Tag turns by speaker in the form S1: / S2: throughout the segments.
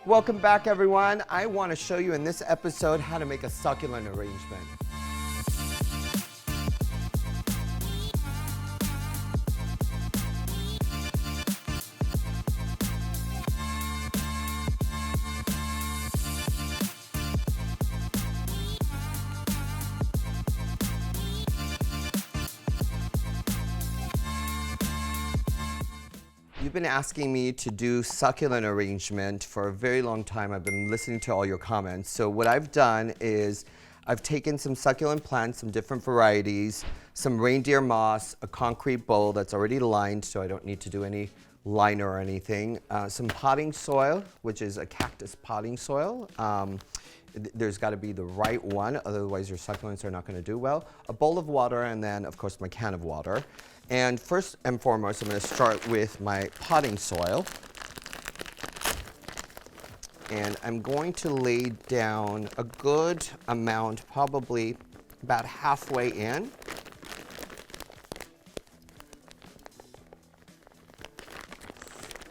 S1: Welcome back, everyone. I want to show you in this episode how to make a succulent arrangement. You've been asking me to do succulent arrangement for a very long time. I've been listening to all your comments. So what I've done is I've taken some succulent plants, some different varieties, some reindeer moss, a concrete bowl that's already lined, so I don't need to do any liner or anything, some potting soil, which is a cactus potting soil. There's got to be the right one, otherwise your succulents are not going to do well. A bowl of water, and then of course my can of water. And first and foremost, I'm going to start with my potting soil. And I'm going to lay down a good amount, probably about halfway in.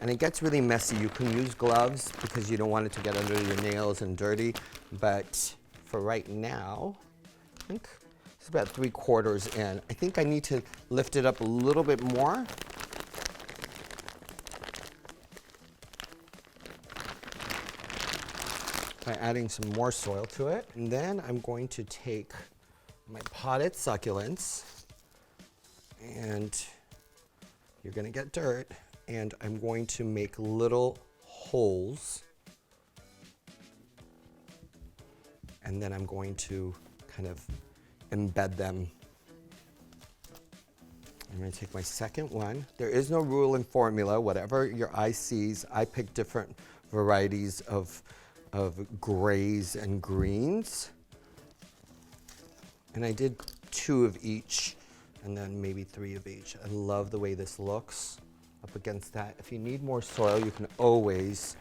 S1: And it gets really messy. You can use gloves because you don't want it to get under your nails and dirty. But for right now, I think it's about 3/4 in. I think I need to lift it up a little bit more. By adding some more soil to it. And then I'm going to take my potted succulents, and you're going to get dirt, and I'm going to make little holes. And then I'm going to kind of embed them. I'm going to take my second one. There is no rule and formula. Whatever your eye sees, I pick different varieties of grays and greens. And I did 2 of each, and then maybe 3 of each. I love the way this looks up against that. If you need more soil, you can always,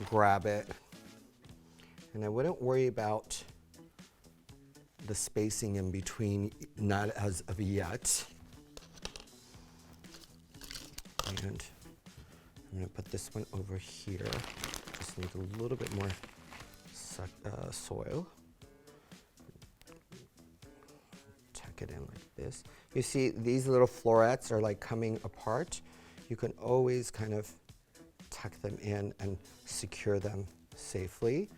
S1: grab it. And I wouldn't worry about the spacing in between, not as of yet. And I'm going to put this one over here. Just need a little bit more soil. Tuck it in like this. You see these little florets are like coming apart. You can always kind of tuck them in and secure them safely.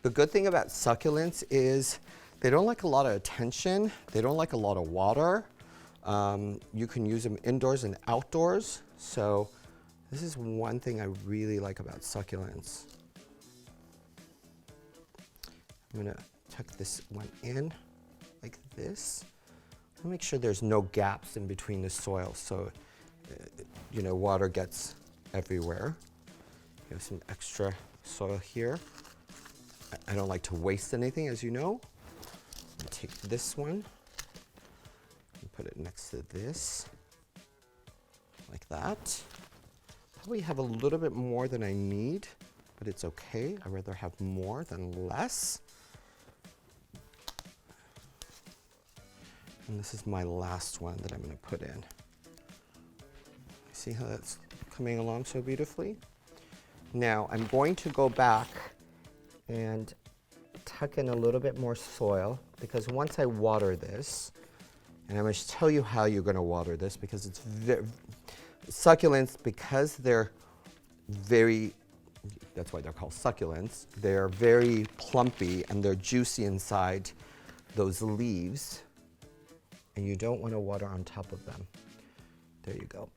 S1: The good thing about succulents is they don't like a lot of attention. They don't like a lot of water. You can use them indoors and outdoors. So this is one thing I really like about succulents. I'm gonna tuck this one in like this. I'll make sure there's no gaps in between the soil, so water gets everywhere. You have some extra soil here. I don't like to waste anything, as you know. I'm gonna take this one and put it next to this, like that. Probably have a little bit more than I need, but it's okay. I'd rather have more than less. And this is my last one that I'm going to put in. See how that's coming along so beautifully? Now I'm going to go back and tuck in a little bit more soil, because once I water this, and I'm going to tell you how you're going to water this, because it's succulents, because they're that's why they're called succulents, they're very plumpy and they're juicy inside those leaves, and you don't want to water on top of them. There you go.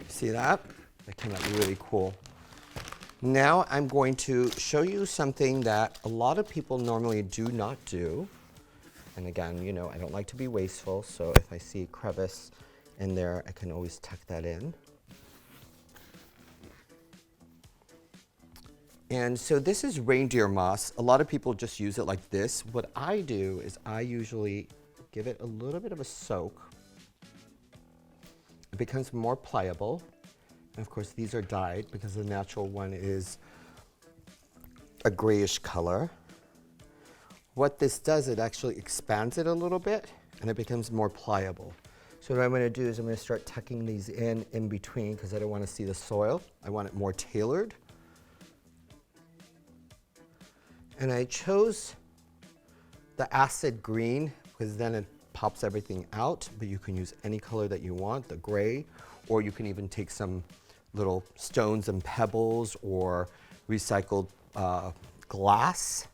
S1: See that? That came out really cool. Now I'm going to show you something that a lot of people normally do not do. And again, I don't like to be wasteful, so if I see a crevice in there, I can always tuck that in. And so this is reindeer moss. A lot of people just use it like this. What I do is I usually give it a little bit of a soak. It becomes more pliable. And of course, these are dyed because the natural one is a grayish color. What this does, it actually expands it a little bit and it becomes more pliable. So what I'm going to do is I'm going to start tucking these in between because I don't want to see the soil. I want it more tailored. And I chose the acid green because then it pops everything out, but you can use any color that you want, the gray, or you can even take some little stones and pebbles or recycled glass.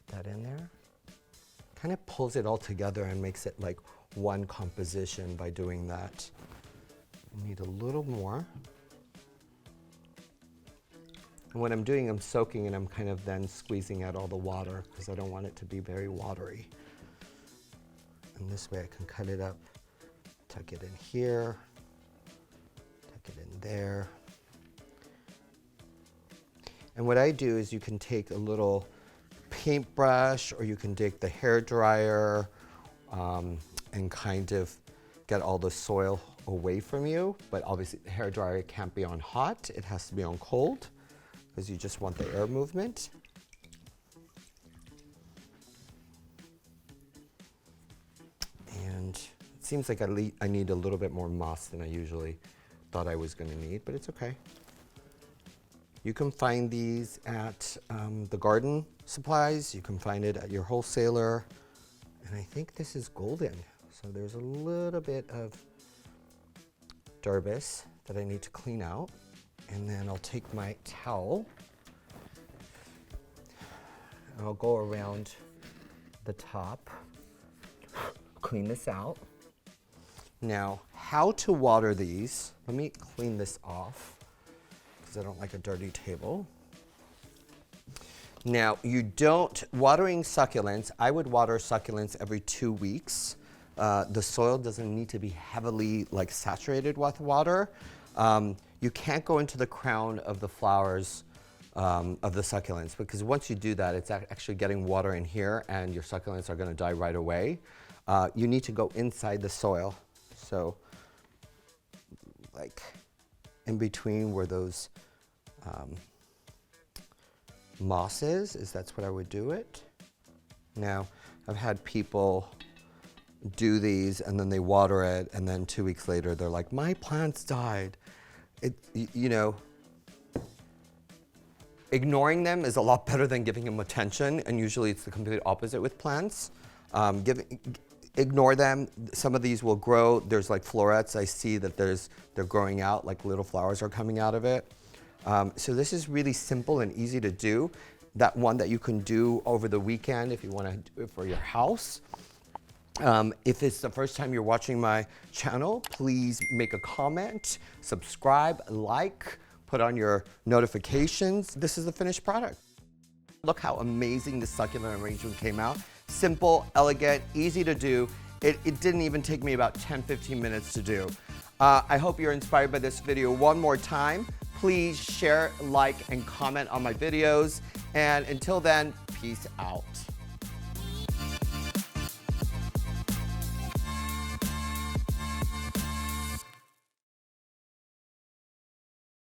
S1: Put that in there. Kind of pulls it all together and makes it like one composition by doing that. I need a little more. And when I'm doing, I'm soaking and I'm kind of then squeezing out all the water because I don't want it to be very watery. And this way I can cut it up, tuck it in here, tuck it in there. And what I do is you can take a little paintbrush or you can take the hair dryer and kind of get all the soil away from you. But obviously the hair dryer can't be on hot, it has to be on cold because you just want the air movement. And it seems like I need a little bit more moss than I usually thought I was going to need, but it's okay. You can find these at the garden supplies. You can find it at your wholesaler. And I think this is golden. So there's a little bit of derbis that I need to clean out. And then I'll take my towel and I'll go around the top, clean this out. Now, how to water these? Let me clean this off. I don't like a dirty table. Now, watering succulents, I would water succulents every 2 weeks. The soil doesn't need to be heavily saturated with water. You can't go into the crown of the flowers of the succulents because once you do that, it's actually getting water in here and your succulents are going to die right away. You need to go inside the soil. So, in between where those mosses that's what I would do it. Now, I've had people do these and then they water it and then 2 weeks later they're like, my plants died. Ignoring them is a lot better than giving them attention, and usually it's the complete opposite with plants. Ignore them. Some of these will grow. There's florets. I see that they're growing out, little flowers are coming out of it. So this is really simple and easy to do. That one that you can do over the weekend if you want to do it for your house. If it's the first time you're watching my channel, please make a comment, subscribe, put on your notifications. This is the finished product. Look how amazing the succulent arrangement came out. Simple, elegant, easy to do. It didn't even take me about 10-15 minutes to do. I hope you're inspired by this video one more time. Please share, and comment on my videos. And until then, peace out.